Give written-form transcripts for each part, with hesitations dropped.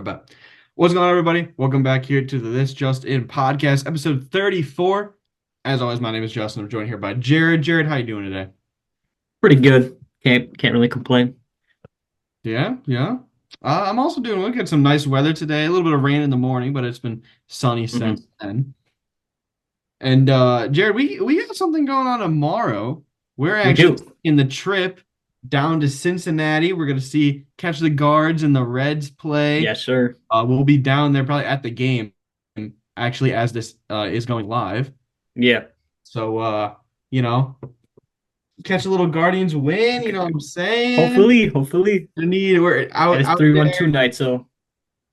bet. What's going on, everybody? Welcome back here to the This Just In podcast, episode 34. As always, my name is Justin. I'm joined here by Jared. Jared, how you doing today? Pretty good. Can't really complain. Yeah. I'm also doing well. We got some nice weather today. A little bit of rain in the morning, but it's been sunny hmm since then. And Jared, we got something going on tomorrow. We're We actually do. in the trip down to Cincinnati. We're gonna see catch the Guards and the Reds play. Yes, sir. We'll be down there probably at the game, actually, as this is going live. Yeah. So, you know, catch a little Guardians win. You know what I'm saying? Hopefully. We're And it's out 3-1-2 there. night, so love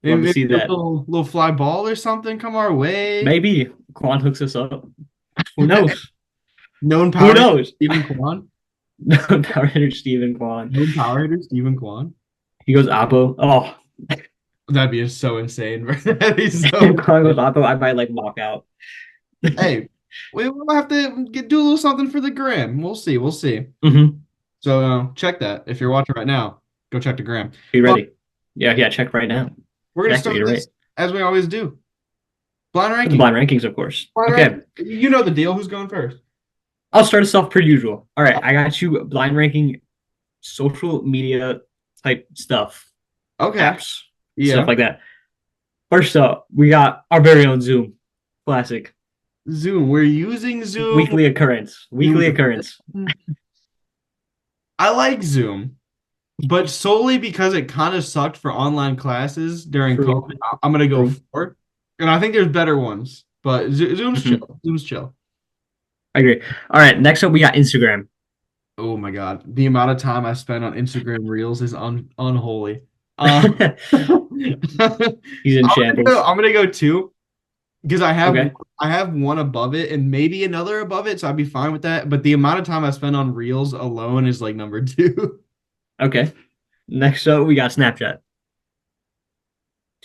to Maybe see a that. little fly ball or something come our way. Maybe Quan hooks us up. Who knows? Known Who power hitter knows? Stephen Kwan. Power hitter Steven Quan. Known power hitter Stephen Kwan. He goes Oppo. Oh, That'd be so insane. That'd be so. if Quan goes Oppo, I might like walk out. Hey, we'll have to do a little something for the gram. We'll see. We'll see. hmm So check that. If you're watching right now, go check the gram. Be But ready. Yeah. Check right now. we're gonna Exactly. start You're right. this as we always do. Blind The ranking. blind rankings, of course. Blind Okay. ranking. You know the deal. Who's going first? I'll start us off per usual. All right. I got you blind ranking social media type stuff, Okay. apps, stuff Yeah. like that. First up, we got our very own Zoom. Classic. Zoom. We're using Zoom. Weekly occurrence. Weekly occurrence. I like Zoom, but solely because it kind of sucked for online classes during True. COVID. I'm gonna go True. for, and I think there's better ones, but Zoom's Mhm. chill. Zoom's chill. I agree. All right. Next up, we got Instagram. Oh my God, the amount of time I spend on Instagram Reels is unholy. Uh, He's in shambles. I'm gonna go two because Okay. I have one above it and maybe another above it, so I'd be fine with that. But the amount of time I spend on Reels alone is like number two. Okay. Next up, we got Snapchat.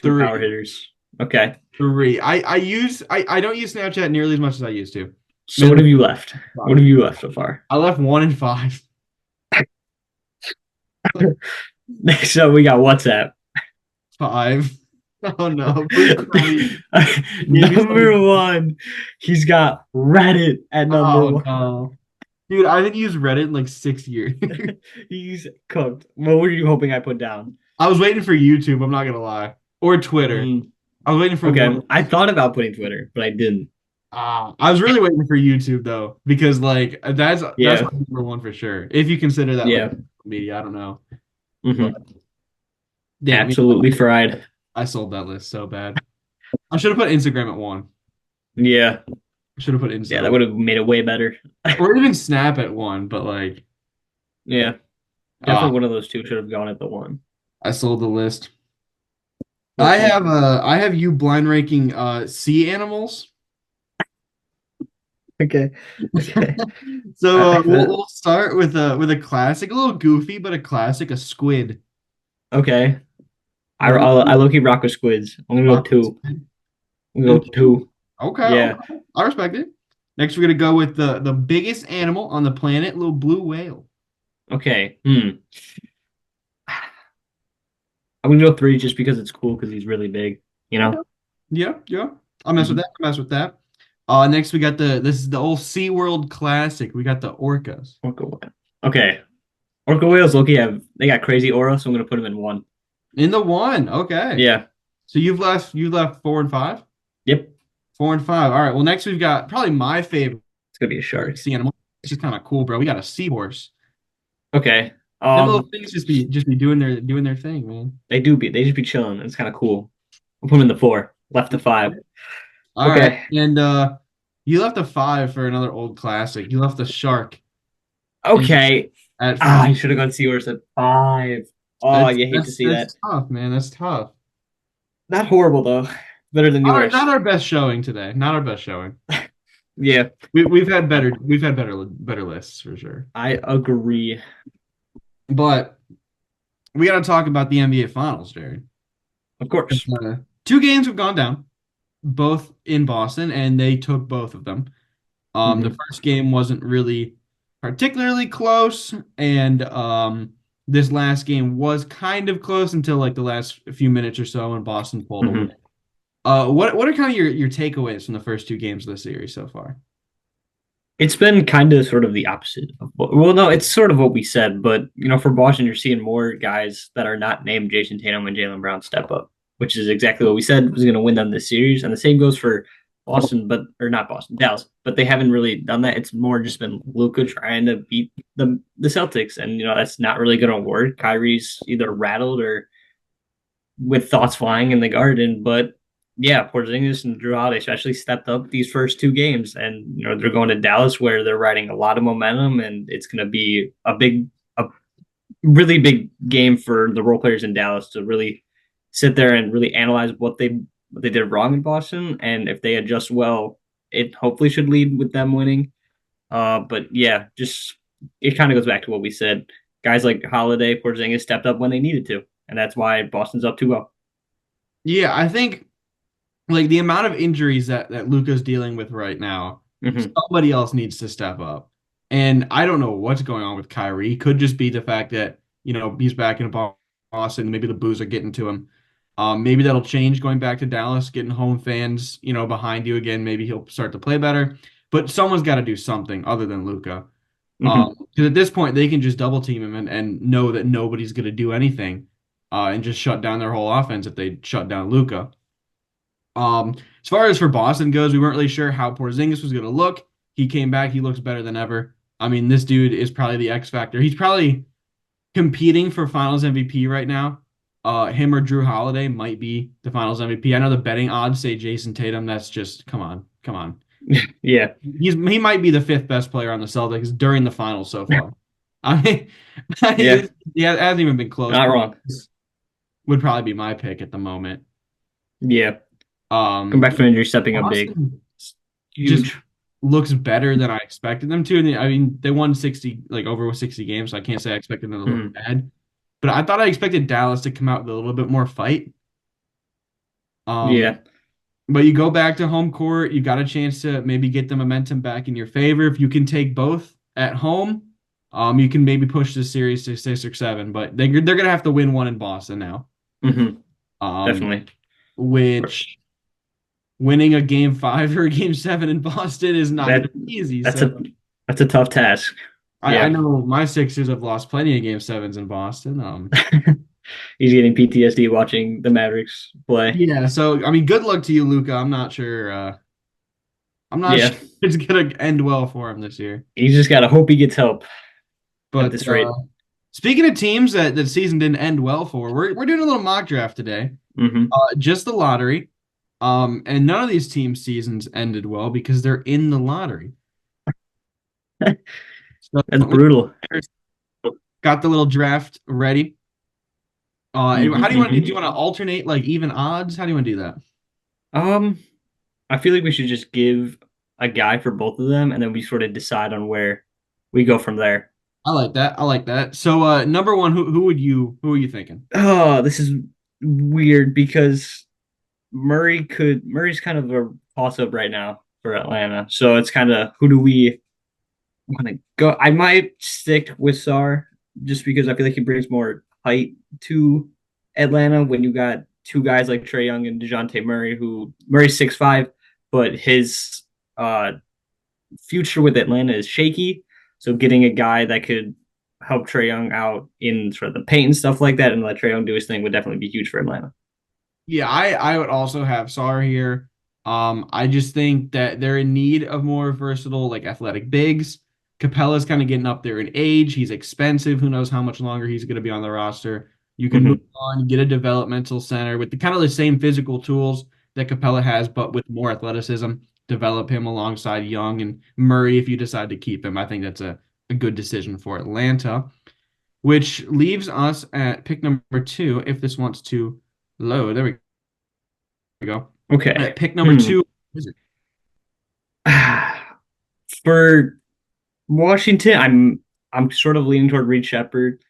Two power Three. hitters. Okay. Three. I don't use Snapchat nearly as much as I used to. So what have you left? What have you left so far? I left 1 and 5. Next up, we got WhatsApp. 5. Oh no. Please tell me. Number one, he's got Reddit at number Oh one. no. Dude, I haven't used Reddit in like 6 years. He's cooked. What were you hoping I put down? I was waiting for YouTube, I'm not gonna lie. Or Twitter. Mm, I was waiting for okay, one. I thought about putting Twitter, but I didn't. I was really waiting for YouTube though, because like that's Yeah, like number one for sure. If you consider that like yeah, media, I don't know. But hmm damn, absolutely fried. I sold that list so bad. I should have put Instagram at one. Yeah, I should have put yeah, that Insta would have made it way better. or even Snap at one, but like Yeah, uh definitely one of those two should have gone at the one. I sold the list. Okay. I have you blind ranking sea animals. Okay. Okay. So I, we'll start with a classic, a little goofy, but a classic, a squid. okay. What I low key rock with squids. I'm gonna go two. I'm gonna go two. Okay, Yeah. I respect it. Next, we're gonna go with the biggest animal on the planet, little blue whale. Okay. I'm gonna go three just because it's cool because he's really big. You know. Yeah. I'll mess with Mhm. that. I'll mess with that. Next we got this is the old SeaWorld classic. We got the orcas. Orca whale. Okay. Orca whales, Loki have they got crazy aura, so I'm gonna put them in one. In the one. Okay. Yeah. So you left 4 and 5? Yep. 4 and 5. All right. Well, next we've got probably my favorite It's gonna be a shark. sea animal. It's just kind of cool, bro. We got a seahorse. Okay. Them little things just be doing their thing, man. They just be chilling. It's kind of cool. I'll put them in the four. Left the five. All right. Okay. And you left a 5 for another old classic. You left the shark Okay. at I 5. should have gone Seahorse at five. Oh, you hate to see that. That's tough, man. That's tough. Not horrible though. Better than yours. Not our best showing today. Not our best showing. Yeah, We've had better lists for sure. I agree. But we got to talk about the NBA Finals, Jared. Of course. Two games have gone down, both in Boston, and they took both of them. The Mhm. first game wasn't really particularly close, and this last game was kind of close until like the last few minutes or so when Boston pulled away. Mhm. What are kind of your takeaways from the first two games of the series so far? It's been kind of sort of the opposite of well, no, it's sort of what we said, but for Boston, you're seeing more guys that are not named Jason Tatum and Jaylen Brown step up, which is exactly what we said was going to win them this series. And the same goes for Boston, but or not Boston, Dallas, but they haven't really done that. It's more just been Luka trying to beat the Celtics, and that's not really going to work. Kyrie's either rattled or with thoughts flying in the garden. But yeah, Porzingis and Drew Holiday especially stepped up these first two games, and they're going to Dallas where they're riding a lot of momentum, and it's going to be a really big game for the role players in Dallas to really sit there and really analyze what they did wrong in Boston, and if they adjust well, it hopefully should lead with them winning. But yeah, just it kind of goes back to what we said. Guys like Holiday, Porzingis stepped up when they needed to, and that's why Boston's up 2-0. Yeah, I think like the amount of injuries that Luka's dealing with right now, Mm-hmm. somebody else needs to step up. And I don't know what's going on with Kyrie. Could just be the fact that, he's back in Boston, maybe the booze are getting to him. Maybe that'll change going back to Dallas, getting home fans, behind you again. Maybe he'll start to play better. But someone's got to do something other than Luka. Mm-hmm. Because at this point they can just double team him and know that nobody's going to do anything, and just shut down their whole offense if they shut down Luka. As far as for Boston goes, we weren't really sure how Porzingis was going to look. He came back. He looks better than ever. I mean, this dude is probably the X factor. He's probably competing for Finals MVP right now. Him or Drew Holiday might be the Finals MVP. I know the betting odds say Jason Tatum. That's just come on, come on. Yeah, He might be the fifth best player on the Celtics during the finals so far. I mean, yeah, yeah, it hasn't even been close. not wrong. Would probably be my pick at the moment. Yeah, come Um, back from injury, stepping up big, Boston just huge. looks better than I expected them to. And I mean, they won 60, like over 60 games, so I can't say I expected them to look Mm-hmm. bad. But I thought I expected Dallas to come out with a little bit more fight. Um, Yeah, but you go back to home court, you got a chance to maybe get the momentum back in your favor. If you can take both at home, you can maybe push this series to 6 or 7. But they're gonna have to win one in Boston now. mm-hmm. Um, Definitely. which winning a game 5 or a game 7 in Boston is not gonna That be easy. that's So a tough task. I Yeah, know my Sixers have lost plenty of game 7s in Boston. he's getting PTSD watching the Mavericks play. Yeah, so I mean, good luck to you, Luca. I'm not Yeah, sure it's gonna end well for him this year. he's just got to hope he gets help at But this rate. speaking of teams that the season didn't end well for, we're doing a little mock draft today. Mm-hmm. Just the lottery. And none of these teams' seasons ended well because they're in the lottery. So That's we brutal. got the little draft ready. Mm-hmm, How do you want? Do mm-hmm. you want to alternate like even odds? How do you want to do that? Um, I feel like we should just give a guy for both of them, and then we sort of decide on where we go from there. I like that. I like that. So number one, who are you thinking? Oh, this is weird because Murray's kind of a toss up right now for Atlanta. So it's kind of who do we want to go? I might stick with Sar just because I feel like he brings more height to Atlanta when you got two guys like Trey Young and DeJounte Murray, who Murray's 6'5", but his uh future with Atlanta is shaky. So getting a guy that could help Trey Young out in sort of the paint and stuff like that and let Trey Young do his thing would definitely be huge for Atlanta. Yeah, I would also have Sar here. I just think that they're in need of more versatile, like athletic bigs. Capella's kind of getting up there in age. He's expensive. Who knows how much longer he's going to be on the roster. You can move Mm-hmm. on, get a developmental center with the kind of the same physical tools that Capella has, but with more athleticism. Develop him alongside Young and Murray if you decide to keep him. I think that's a good decision for Atlanta, which leaves us at pick number 2 if this wants to load. There we go. Okay. At pick number Hmm. 2, For Washington, I'm sort of leaning toward Reed Shepard.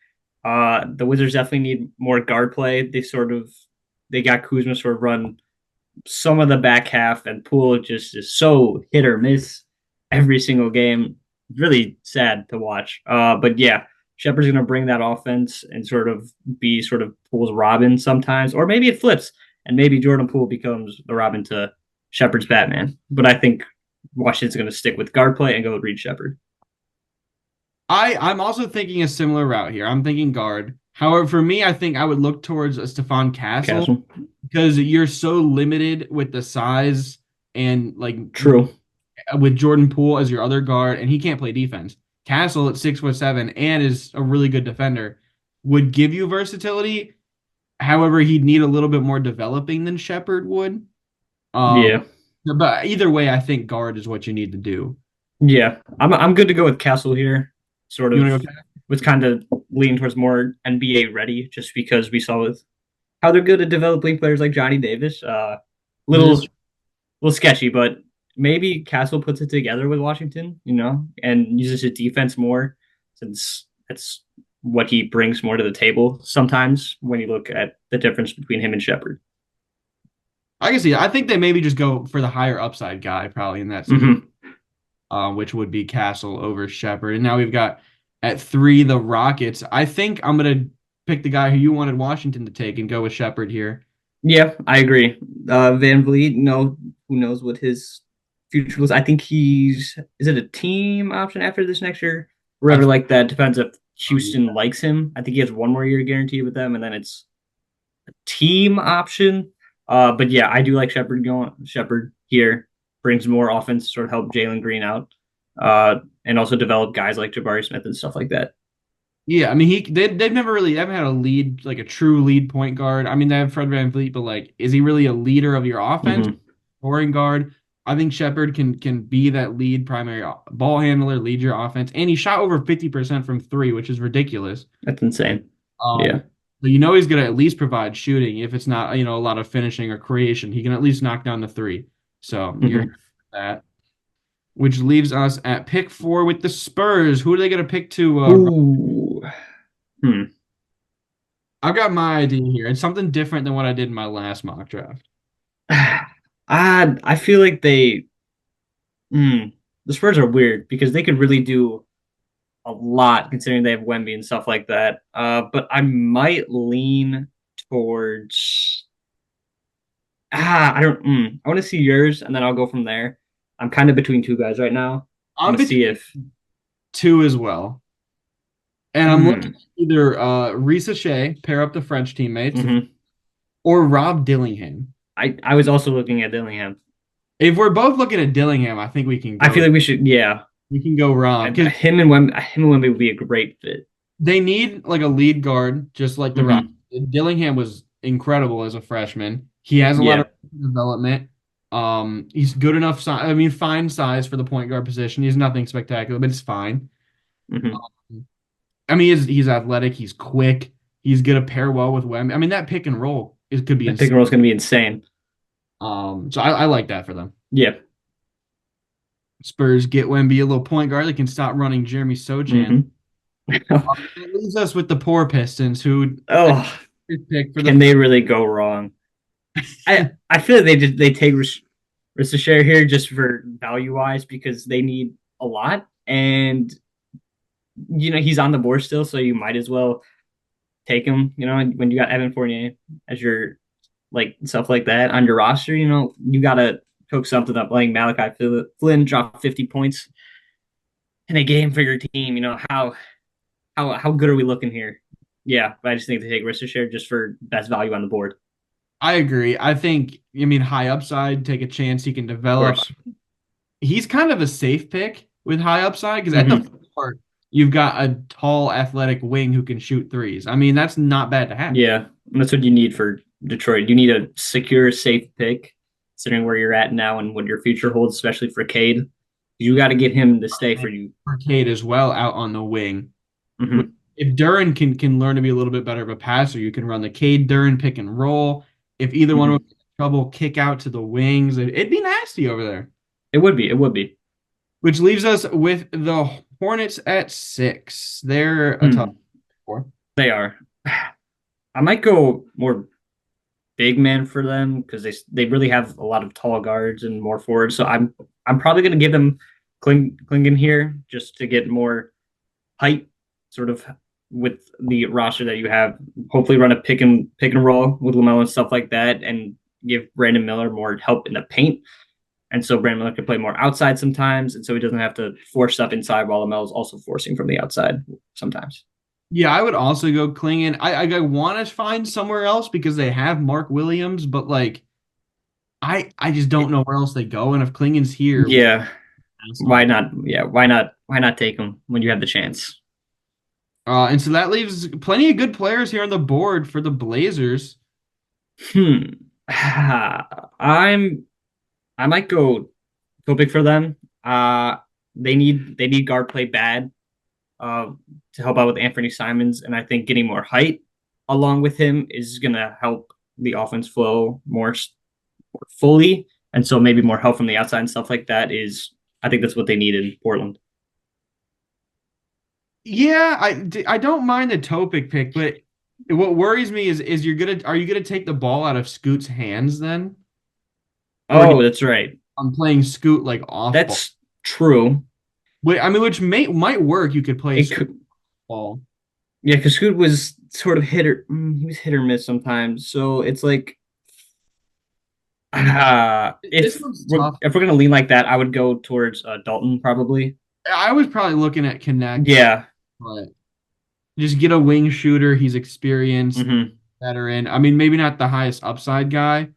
The Wizards definitely need more guard play. They got Kuzma sort of run some of the back half, and Poole just is so hit or miss every single game. Really sad to watch. But yeah, Shepard's going to bring that offense and sort of be sort of Poole's Robin sometimes, or maybe it flips and maybe Jordan Poole becomes the Robin to Shepard's Batman. But I think Washington's going to stick with guard play and go with Reed Shepard. I'm also thinking a similar route here. I'm thinking guard. However, for me, I think I would look towards a Stephon Castle Castle. because you're so limited with the size and like True. with Jordan Poole as your other guard, and he can't play defense. Castle at 6'7" and is a really good defender would give you versatility. However, he'd need a little bit more developing than Shepard would. Yeah. But either way, I think guard is what you need to do. Yeah. I'm good to go with Castle here. Sort You of want to go? was kind of leaning towards more NBA ready just because we saw with how they're good at developing players like Johnny Davis. Little little sketchy, but maybe Castle puts it together with Washington, and uses his defense more since that's what he brings more to the table sometimes when you look at the difference between him and Shepard. I can see. I think they maybe just go for the higher upside guy, probably in that Mm-hmm. which would be Castle over Shepard. And now we've got at 3 the Rockets. I think I'm gonna pick the guy who you wanted Washington to take and go with Shepard here. Yeah, I agree. Van Vliet, no, who knows what his future was. I think is it a team option after this next year? Whatever, like that. Depends if Houston likes him. I think he has one more year guaranteed with them, and then it's a team option. But yeah, I do like Shepard going. Shepard here brings more offense to sort of help Jalen Green out, and also develop guys like Jabari Smith and stuff like that. Yeah, I mean they've never really haven't had a lead like a true lead point guard. I mean they have Fred VanVleet, but like is he really a leader of your offense? Mm-hmm. Scoring guard. I think Shepard can be that lead primary ball handler, lead your offense, and he shot over 50% from 3, which is ridiculous. That's insane. Yeah. But he's gonna at least provide shooting if it's not a lot of finishing or creation. He can at least knock down the 3. So you're that. Which leaves us at pick 4 with the Spurs. Who are they gonna pick to? Ooh. I've got my idea here. It's something different than what I did in my last mock draft. I feel like the Spurs are weird because they could really do a lot considering they have Wemby and stuff like that. But I might lean towards I don't I want to see yours and then I'll go from there. I'm kind of between two guys right now. I I'm want to see between if 2 as well. And I'm looking at either Risa Shea, pair up the French teammates, or Rob Dillingham. I was also looking at Dillingham. If we're both looking at Dillingham, I think we can go. I feel like we should, yeah. We can go Rob. Him and Wemby would be a great fit. They need like a lead guard, just like the Rob. Dillingham was incredible as a freshman. He has a lot of development. He's good enough size. I mean, fine size for the point guard position. He's nothing spectacular, but it's fine. I mean, he's athletic. He's quick. He's gonna pair well with Wemby. I mean, that pick and roll could be. Pick and roll is gonna be insane. So I like that for them. Yeah. Spurs get Wemby a little point guard that can stop running Jeremy Sochan. It leaves us with the poor Pistons, who pick for can they really go wrong? I feel like they take Risa here just for value wise because they need a lot, and he's on the board still, so you might as well take him. When you got Evan Fournier as your like stuff like that on your roster, you gotta cook something up. Letting Malachi Flynn drop 50 points in a game for your team. How good are we looking here? Yeah, but I just think they take Risa just for best value on the board. I agree. I think, high upside, take a chance he can develop. He's kind of a safe pick with high upside because at the floor, you've got a tall, athletic wing who can shoot threes. I mean, that's not bad to have. Yeah, that's what you need for Detroit. You need a secure, safe pick, considering where you're at now and what your future holds, especially for Cade. You got to get him to stay for you. For Cade as well, out on the wing. If Duren can learn to be a little bit better of a passer, you can run the Cade Duren pick and roll. If either one would be in trouble, kick out to the wings. It'd be nasty over there. It would be. Which leaves us with the Hornets at 6. They're a tough 4. They are. I might go more big man for them because they really have a lot of tall guards and more forwards. So I'm probably going to give them Clingan here just to get more height, sort of with the roster that you have. Hopefully, run a pick and roll with LaMelo and stuff like that, and give Brandon Miller more help in the paint. And so Brandon Miller can play more outside sometimes, and so he doesn't have to force stuff inside while LaMelo's also forcing from the outside sometimes. Yeah, I would also go Klingon. I want to find somewhere else because they have Mark Williams, but like I just don't know where else they go. And if Klingon's here, why Yeah, pass on why him? not? Yeah, why not? Why not take him when you have the chance? And so that leaves plenty of good players here on the board for the Blazers. Hmm. I'm. I might go big for them. They need guard play bad. Uh, to help out with Anthony Simons, and I think getting more height along with him is gonna help the offense flow more fully, and so maybe more help from the outside and stuff like that is. I think that's what they need in Portland. Yeah, I don't mind the Topic pick, but what worries me is are you gonna take the ball out of Scoot's hands then? Or do you, Oh, that's right. I'm playing Scoot like off ball? That's true. Wait, I mean, which might work. You could play It Scoot could, ball. yeah, because Scoot was sort of he was hit or miss sometimes. So it's like, This one's tough. if we're gonna lean like that, I would go towards Dalton probably. I was probably looking at Connect, Yeah. but just get a wing shooter. He's experienced, Hmm. veteran. I mean, maybe not the highest upside guy,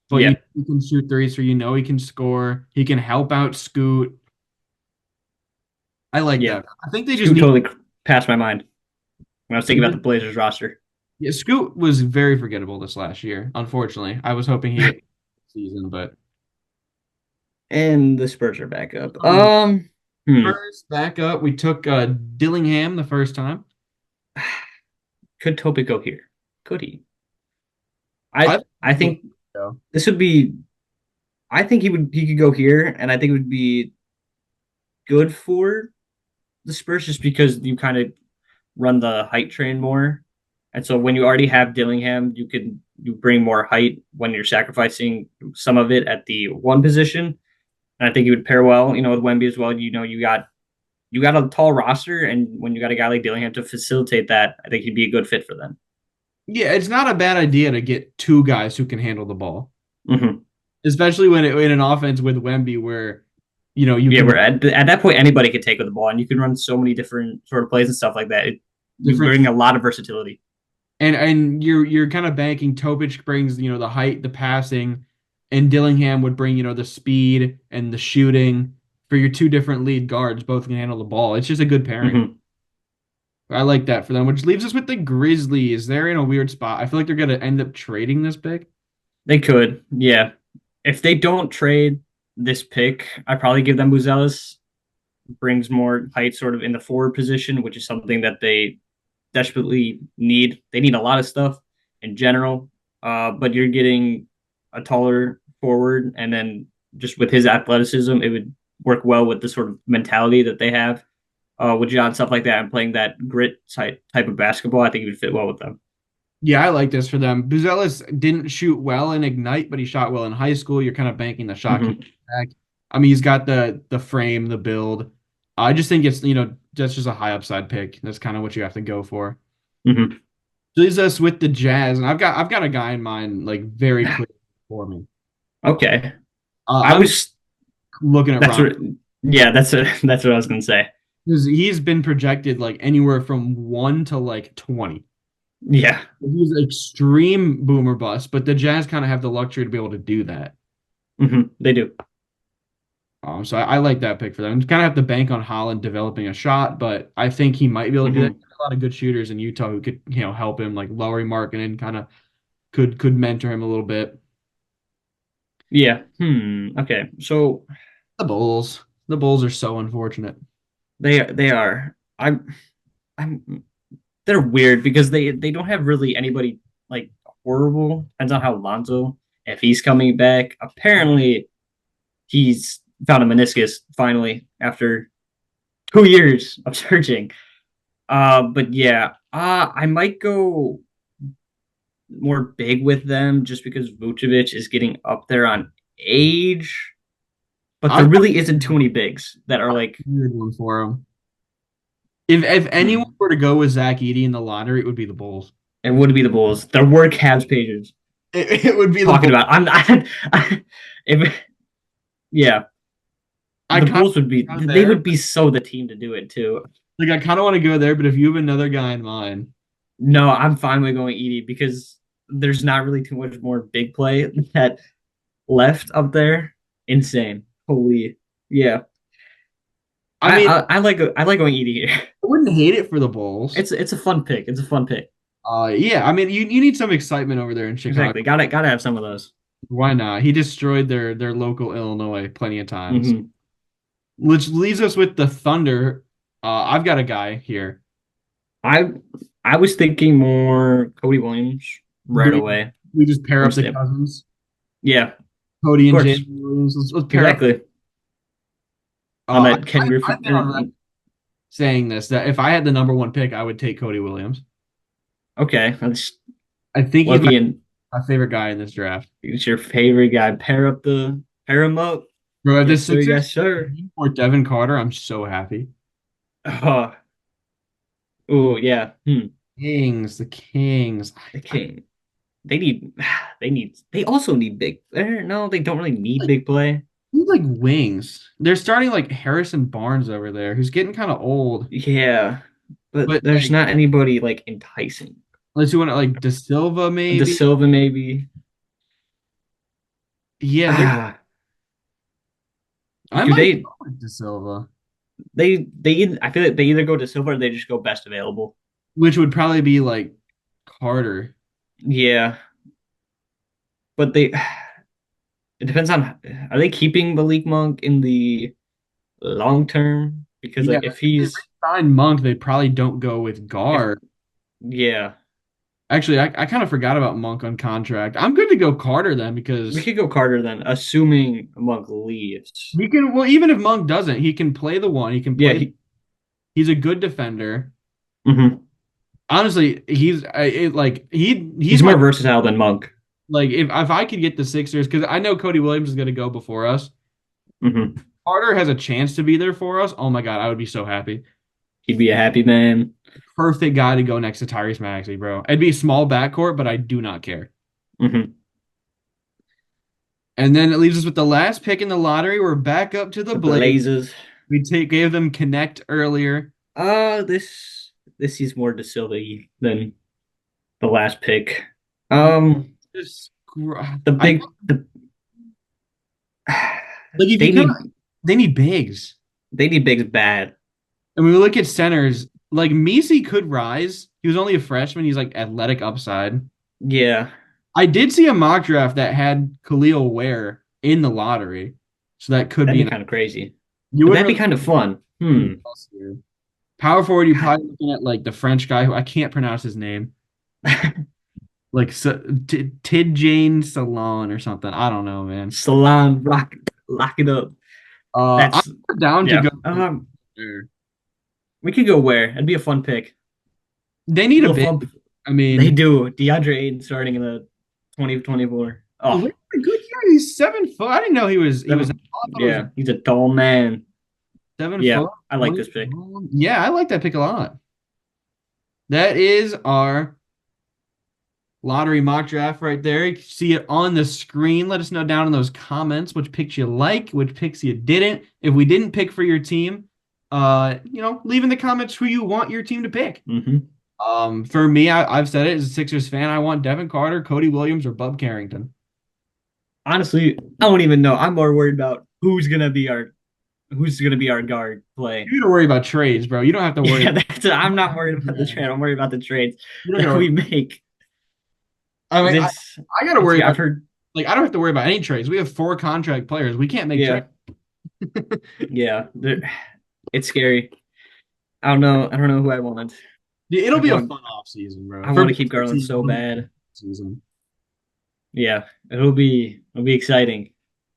but Yeah. he can shoot threes, so you know he can score. He can help out Scoot. I like Yeah. that. I think they just Scoot need. totally passed my mind when I was thinking about the Blazers roster. Yeah, Scoot was very forgettable this last year. Unfortunately, I was hoping he'd get season, but And the Spurs are back up. um, Hmm. first back up, we took Dillingham the first time. Could Topic go here? Could he? I I think so. this would be. I think he could go here, and I think it would be good for the Spurs just because you kind of run the height train more. And so when you already have Dillingham, you bring more height when you're sacrificing some of it at the one position. And I think he would pair well, with Wemby as well. You got a tall roster, and when you got a guy like Dillingham to facilitate that, I think he'd be a good fit for them. Yeah, it's not a bad idea to get two guys who can handle the ball, Hmm. especially in an offense with Wemby where you Yeah, can we're at that point anybody could take with the ball, and you can run so many different sort of plays and stuff like that. You different bring a lot of versatility. and you're kind of banking Topic brings the height, the passing, and Dillingham would bring the speed and the shooting for your two different lead guards. Both can handle the ball. It's just a good pairing. Hmm. I like that for them, which leaves us with the Grizzlies. They're in a weird spot. I feel like they're gonna end up trading this pick. They could, yeah. If they don't trade this pick, I probably give them Buzelis. Brings more height sort of in the forward position, which is something that they desperately need. They need a lot of stuff in general, but you're getting a taller forward, and then just with his athleticism, it would work well with the sort of mentality that they have with John, stuff like that, and playing that grit type of basketball. I think it would fit well with them. Yeah, I like this for them. Buzelis didn't shoot well in Ignite, but he shot well in high school. You're kind of banking the shot Hmm. coming back. I mean, he's got the frame, the build. I just think it's that's just a high upside pick. That's kind of what you have to go for. Hmm. Leaves us with the Jazz, and I've got a guy in mind like very clear for me. Okay, I I'm was. looking at That's Ron what. Yeah, that's what I was gonna say. because he's been projected like anywhere from 1 to like 20. Yeah. He's an extreme boomer bust, but the Jazz kind of have the luxury to be able to do that. They do. So I like that pick for them. Kind of have to bank on Holland developing a shot, but I think he might be able to do that. Hmm. A lot of good shooters in Utah who could, help him, like Lauri Markkanen, kind of could mentor him a little bit. Yeah. Okay. So The Bulls are so unfortunate. they are. I'm. They're weird because they don't have really anybody like horrible. Depends on how Lonzo, if he's coming back. Apparently, he's found a meniscus finally after 2 years of searching. But yeah, I might go more big with them just because Vucevic is getting up there on age. But there I've got really isn't too many bigs that are a like, weird one for him. If anyone were to go with Zach Edey in the lottery, it would be the Bulls. It would be the Bulls. There were Cavs pages It would be the talking Bulls. about. If yeah, I the kind Bulls would be. of go They there. would be so the team to do it too. Like I kind of want to go there, but if you have another guy in mind, No, I'm fine with going Edie because there's not really too much more big play that left up there. Insane. Holy yeah. I mean, I I like going Edie here. wouldn't hate it for the Bulls. It's a fun pick. It's a fun pick. Yeah, I mean, you need some excitement over there in Chicago. Exactly. Gotta have some of those. Why not? He destroyed their local Illinois plenty of times. Hmm. Which leaves us with the Thunder. I've got a guy here. I I was thinking more Cody Williams Do right away. we just pair up First the name. cousins? Yeah, Cody of and course. Jalen Williams. Let's pair up. Exactly. On Uh, that Ken I've Griffin. been on record saying this that if I had the number one pick, I would take Cody Williams. Okay, that's I think he's lucky and my favorite guy in this draft. it's your favorite guy. Pair him up. Bro, if the Yes, sir. Sixers Yes, sir. or Devin Carter, I'm so happy. Oh, oh yeah. Kings, the Kings. The King. They need. They need. They also need big. No, they don't really need Like, big play. who's like wings? They're starting like Harrison Barnes over there, who's getting kind of old. Yeah, but But there's like, not anybody like enticing. unless you want to like De Silva, De maybe. Silva maybe. Yeah, Ah, I do might they? go with De Silva, I feel like they either go to Silva or they just go best available. which would probably be like Carter. Yeah, but they. It depends on. Are they keeping Malik Monk in the long term? Because Yeah, like if if they he's sign Monk, they probably don't go with if guard. yeah, Actually, I kind of forgot about Monk on contract. I'm good to go Carter then we because could go Carter then, assuming Monk leaves. he can. Well, even if Monk doesn't, he can play the one. He can Yeah, play. He's a good defender. mhm. Honestly, he's He's my more versatile than Monk. like if I could get the Sixers because I know Cody Williams is going to go before us. Hmm. Carter has a chance to be there for us. Oh my God, I would be so happy. He'd be a happy man. Perfect guy to go next to Tyrese Maxey, bro. It'd be a small backcourt, but I do not care. Hmm. And then it leaves us with the last pick in the lottery. We're back up to the The Blazers. Blazers. Gave them Connect earlier. This is more De Silva than the last pick. Um, Just, the I big the like if they you need come, they need bigs. they need bigs bad. And when we look at centers, like Misi could rise. He was only a freshman. He's like athletic upside. Yeah, I did see a mock draft that had Khalil Ware in the lottery, so that could that'd be be an. kind of crazy. You But wouldn't that'd be really kind of fun. Hmm. else here. Power forward, you're probably looking at like the French guy who I can't pronounce his name, like Tidjane Salon or something. I don't know, man. Salon, lock it up. That's I'm down to yeah. go there. We could go where? It'd be a fun pick. They A need a little bit. fun. I They mean, do. DeAndre Ayton starting in the 2024. oh, Oh, look at a good year. He's 7 foot. I didn't know he was. I seven- thought it was yeah, he's a tall man. 7 foot. Yeah, I like this pick. Yeah, I like that pick a lot. That is our lottery mock draft right there. You can see it on the screen. Let us know down in those comments which picks you like, which picks you didn't. If we didn't pick for your team, leave in the comments who you want your team to pick. Hmm. For me, I've said it as a Sixers fan, I want Devin Carter, Cody Williams, or Bub Carrington. Honestly, I don't even know. I'm more worried about who's gonna be our guard play. You don't worry about trades, bro. You don't have to worry. Yeah, I'm not worried about the trade. I'm worried about the trades You don't that gotta we worry. make. I mean, This, I gotta worry I've about heard. like I don't have to worry about any trades. We have 4 contract players. We can't make Yeah, trades. yeah. It's scary. I don't know who I want. It'll I be a want, fun off season, bro. I want to keep Garland so bad. Season. Yeah, it'll be exciting.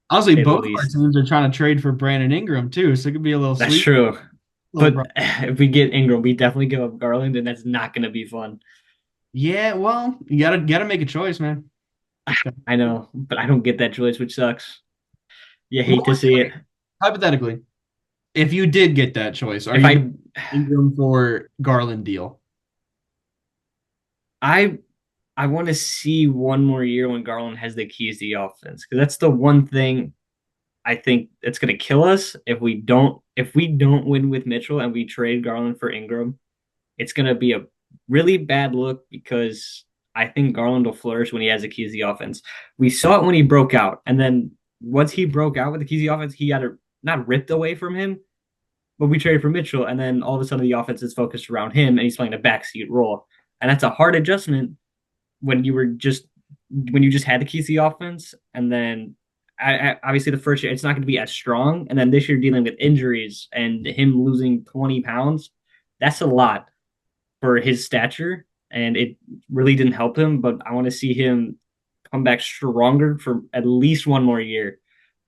Honestly, Say the both of our least. teams are trying to trade for Brandon Ingram too, so it could be a little That's sweet. true. Little But if we get Ingram, we definitely give up Garland, and that's not going to be fun. Yeah, well, you gotta make a choice, man. I know, but I don't get that choice, which sucks. You hate to see it. Hypothetically, If you did get that choice, are If you I, doing Ingram for Garland deal? I, I want to see one more year when Garland has the keys to the offense because that's the one thing I think it's going to kill us if we don't win with Mitchell and we trade Garland for Ingram. It's going to be a really bad look because I think Garland will flourish when he has the keys to the offense. We saw it when he broke out, and then once he broke out with the keys to the offense, he got not ripped away from him, but we traded for Mitchell, and then all of a sudden the offense is focused around him, and he's playing a backseat role, and that's a hard adjustment when you just had the keys to the offense, and then obviously the first year it's not going to be as strong, and then this year dealing with injuries and him losing 20 pounds, that's a lot for his stature, and it really didn't help him. But I want to see him come back stronger for at least one more year,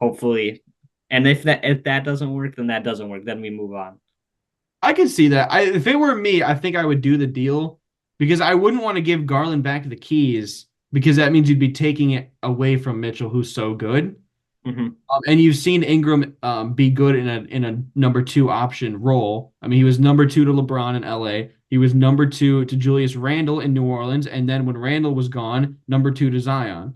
hopefully. And if that doesn't work, then that doesn't work. Then we move on. I can see that. If it were me, I think I would do the deal because I wouldn't want to give Garland back the keys because that means you'd be taking it away from Mitchell, who's so good. Mm-hmm. And you've seen Ingram be good in a number two option role. I mean, he was number two to LeBron in LA. He was number two to Julius Randle in New Orleans, and then when Randle was gone, number two to Zion.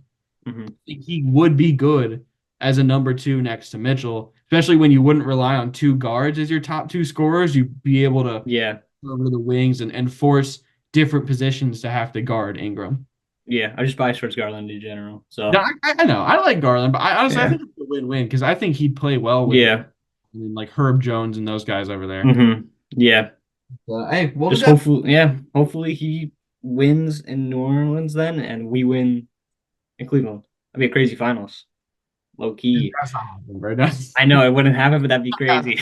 Mm-hmm. He would be good as a number two next to Mitchell, especially when you wouldn't rely on two guards as your top two scorers. You'd be able to Yeah, over the wings and force different positions to have to guard Ingram. yeah. I just bias towards Garland in general. No, So I know. I like Garland, but I yeah, think it's a win-win because I think he'd play well with yeah, like Herb Jones and those guys over there. mm-hmm. Yeah. Hey, well, we Just got hopefully, yeah. Hopefully he wins in New Orleans then, and we win in Cleveland. That'd be a crazy finals, low key. that's not happening right now. I know it wouldn't happen, but that'd be crazy.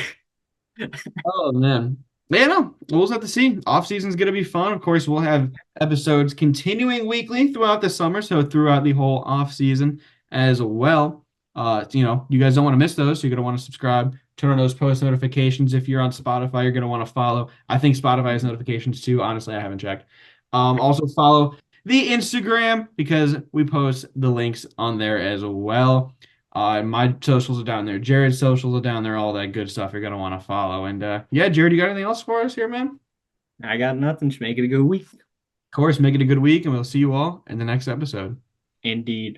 Oh man. But yeah, no, we'll just have to see. Off season's gonna be fun. Of course, we'll have episodes continuing weekly throughout the summer, so throughout the whole off season as well. You guys don't want to miss those, so you're gonna want to subscribe, turn on those post notifications. If you're on Spotify, you're gonna want to follow. I think Spotify has notifications too. Honestly, I haven't checked. Also follow the Instagram because we post the links on there as well. My socials are down there. Jared's socials are down there. All that good stuff you're gonna want to follow. And yeah, Jared, you got anything else for us here, man? I got nothing. Just make it a good week. Of course, make it a good week, and we'll see you all in the next episode. Indeed.